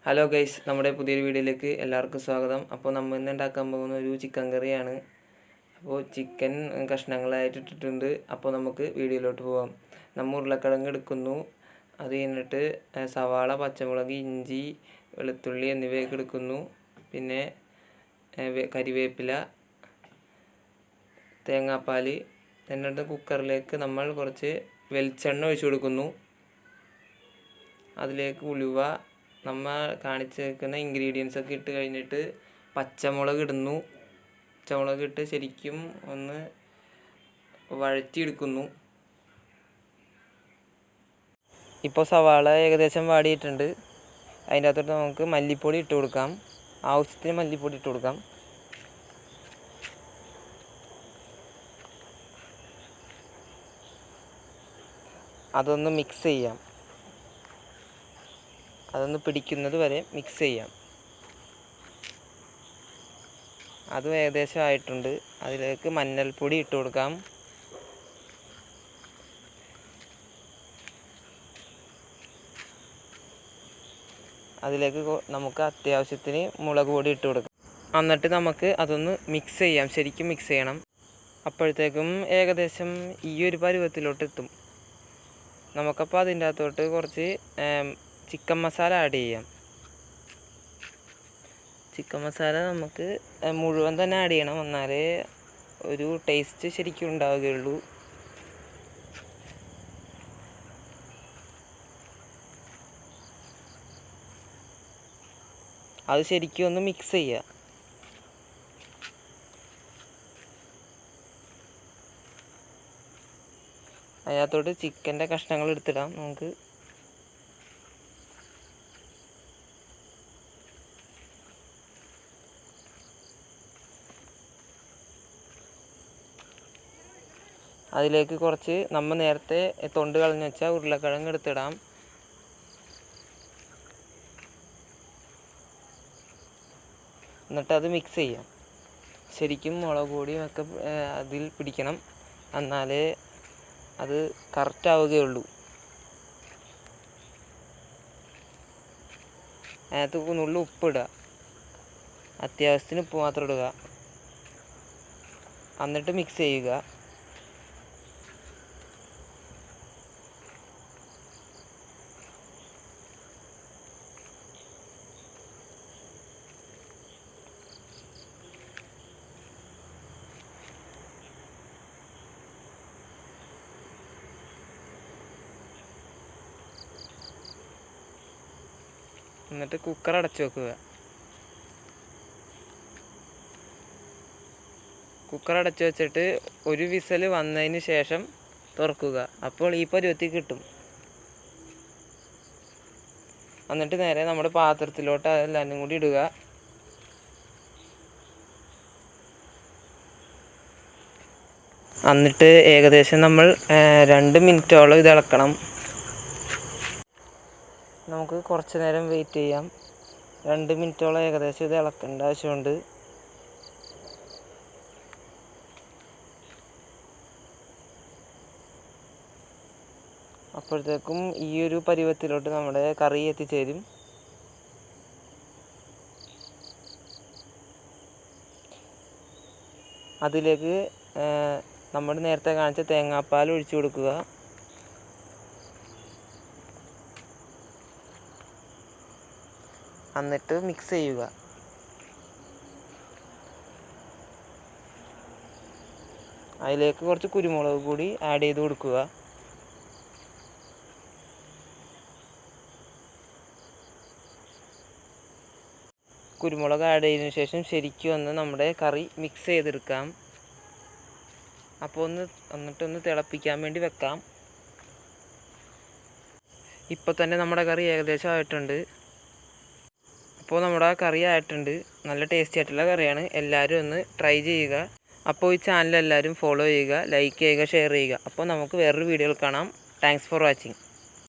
Hello guys, നമ്മുടെ പുതിയൊരു വീഡിയോയിലേക്ക് എല്ലാവർക്കും സ്വാഗതം. അപ്പോൾ നമ്മൾ ഇന്ന് ഉണ്ടാക്കാൻ പോകുന്ന ഒരു ചിക്കൻ കറിയാണ്. അപ്പോൾ ചിക്കൻ കഷ്ണങ്ങളായിട്ട് ഇട്ടിട്ടുണ്ട്. അപ്പോൾ നമുക്ക് വീഡിയോയിലോട്ട് പോകാം. നമ്മൾ ഉരുളക്കിഴങ്ങ് എടുക്കുന്നു. അത് കഴിഞ്ഞിട്ട് സവാള, പച്ചമുളക്, ഇഞ്ചി, വെളുത്തുള്ളി എന്നിവയൊക്കെ എടുക്കുന്നു. പിന്നെ കരിവേപ്പില, തേങ്ങാപ്പാൽ. എന്നിട്ട് കുക്കറിലേക്ക് നമ്മൾ കുറച്ച് വെളിച്ചെണ്ണ ഒഴിച്ചു കൊടുക്കുന്നു. അതിലേക്ക് ഉലുവ, നമ്മൾ കാണിച്ച് വെക്കുന്ന ഇൻഗ്രീഡിയൻസ് ഒക്കെ ഇട്ട് കഴിഞ്ഞിട്ട് പച്ചമുളക് ഇടുന്നു. പച്ചമുളക് ഇട്ട് ശരിക്കും ഒന്ന് വഴറ്റിയെടുക്കുന്നു. ഇപ്പോൾ സവാള ഏകദേശം വാടിയിട്ടുണ്ട്. അതിൻ്റെ അകത്തോട്ട് നമുക്ക് മല്ലിപ്പൊടി ഇട്ട് കൊടുക്കാം. ആവശ്യത്തിന് മല്ലിപ്പൊടി ഇട്ട് കൊടുക്കാം. അതൊന്ന് മിക്സ് ചെയ്യാം. അതൊന്ന് പിടിക്കുന്നത് വരെ മിക്സ് ചെയ്യാം. അതും ഏകദേശം ആയിട്ടുണ്ട്. അതിലേക്ക് മഞ്ഞൾപ്പൊടി ഇട്ട് കൊടുക്കാം. അതിലേക്ക് നമുക്ക് അത്യാവശ്യത്തിന് മുളക് പൊടി ഇട്ട് കൊടുക്കാം. എന്നിട്ട് നമുക്ക് അതൊന്ന് മിക്സ് ചെയ്യാം. ശരിക്കും മിക്സ് ചെയ്യണം. അപ്പോഴത്തേക്കും ഏകദേശം ഈ ഒരു പരുവത്തിലോട്ട് എത്തും. നമുക്കപ്പോൾ അതിൻ്റെ അകത്തോട്ട് കുറച്ച് ചിക്കൻ മസാല ആഡ് ചെയ്യാം. ചിക്കൻ മസാല നമുക്ക് മുഴുവൻ തന്നെ ആഡ് ചെയ്യണം. എന്നാലേ ഒരു ടേസ്റ്റ് ശരിക്കും ഉണ്ടാവുകയുള്ളൂ. അത് ശരിക്കും ഒന്ന് മിക്സ് ചെയ്യുക. അതിനകത്തോട്ട് ചിക്കൻ്റെ കഷ്ണങ്ങൾ എടുത്തിടാം നമുക്ക്. അതിലേക്ക് കുറച്ച് നമ്മൾ നേരത്തെ തൊണ്ട് കളഞ്ഞ് വെച്ചാൽ ഉരുളക്കിഴങ്ങ് എടുത്തിടാം. എന്നിട്ട് അത് മിക്സ് ചെയ്യാം. ശരിക്കും മുളക് പൊടിയും ഒക്കെ അതിൽ പിടിക്കണം. എന്നാലേ അത് കറക്റ്റ് ആവുകയുള്ളൂ. അതിനകത്ത് നുള്ളി ഉപ്പിടുക. അത്യാവശ്യത്തിന് ഉപ്പ് മാത്രം ഇടുക. എന്നിട്ട് മിക്സ് ചെയ്യുക. എന്നിട്ട് കുക്കർ അടച്ചു വെക്കുക. കുക്കർ അടച്ചു വെച്ചിട്ട് ഒരു വിസിൽ വന്നതിന് ശേഷം തുറക്കുക. അപ്പോൾ ഈ പരുവത്തിൽ കിട്ടും. എന്നിട്ട് നേരെ നമ്മുടെ പാത്രത്തിലോട്ട് അതെല്ലാം കൂടി ഇടുക. എന്നിട്ട് ഏകദേശം നമ്മൾ 2 മിനിറ്റോളം ഇത് ഇളക്കണം. നമുക്ക് കുറച്ച് നേരം വെയിറ്റ് ചെയ്യാം. 2 മിനിറ്റോളം ഏകദേശം ഇത് ഇളക്കേണ്ട ആവശ്യമുണ്ട്. അപ്പോഴത്തേക്കും ഈ ഒരു പരുവത്തിലോട്ട് നമ്മുടെ കറി എത്തിച്ചേരും. അതിലേക്ക് നമ്മൾ നേരത്തെ കാണിച്ച തേങ്ങാപ്പാൽ ഒഴിച്ചു കൊടുക്കുക. എന്നിട്ട് മിക്സ് ചെയ്യുക. അതിലേക്ക് കുറച്ച് കുരുമുളക് കൂടി ആഡ് ചെയ്ത് കൊടുക്കുക. കുരുമുളക് ആഡ് ചെയ്തതിന് ശേഷം ശരിക്കും ഒന്ന് നമ്മുടെ കറി മിക്സ് ചെയ്തെടുക്കാം. അപ്പോൾ എന്നിട്ടൊന്ന് തിളപ്പിക്കാൻ വേണ്ടി വെക്കാം. ഇപ്പോൾ തന്നെ നമ്മുടെ കറി ഏകദേശം ആയിട്ടുണ്ട്. അപ്പോൾ നമ്മുടെ കറി ആയിട്ടുണ്ട്. നല്ല ടേസ്റ്റി ആയിട്ടുള്ള കറിയാണ്. എല്ലാവരും ഒന്ന് ട്രൈ ചെയ്യുക. അപ്പോൾ ഈ ചാനൽ എല്ലാവരും ഫോളോ ചെയ്യുക, ലൈക്ക് ചെയ്യുക, ഷെയർ ചെയ്യുക. അപ്പോൾ നമുക്ക് വേറൊരു വീഡിയോയിൽ കാണാം. Thanks for watching.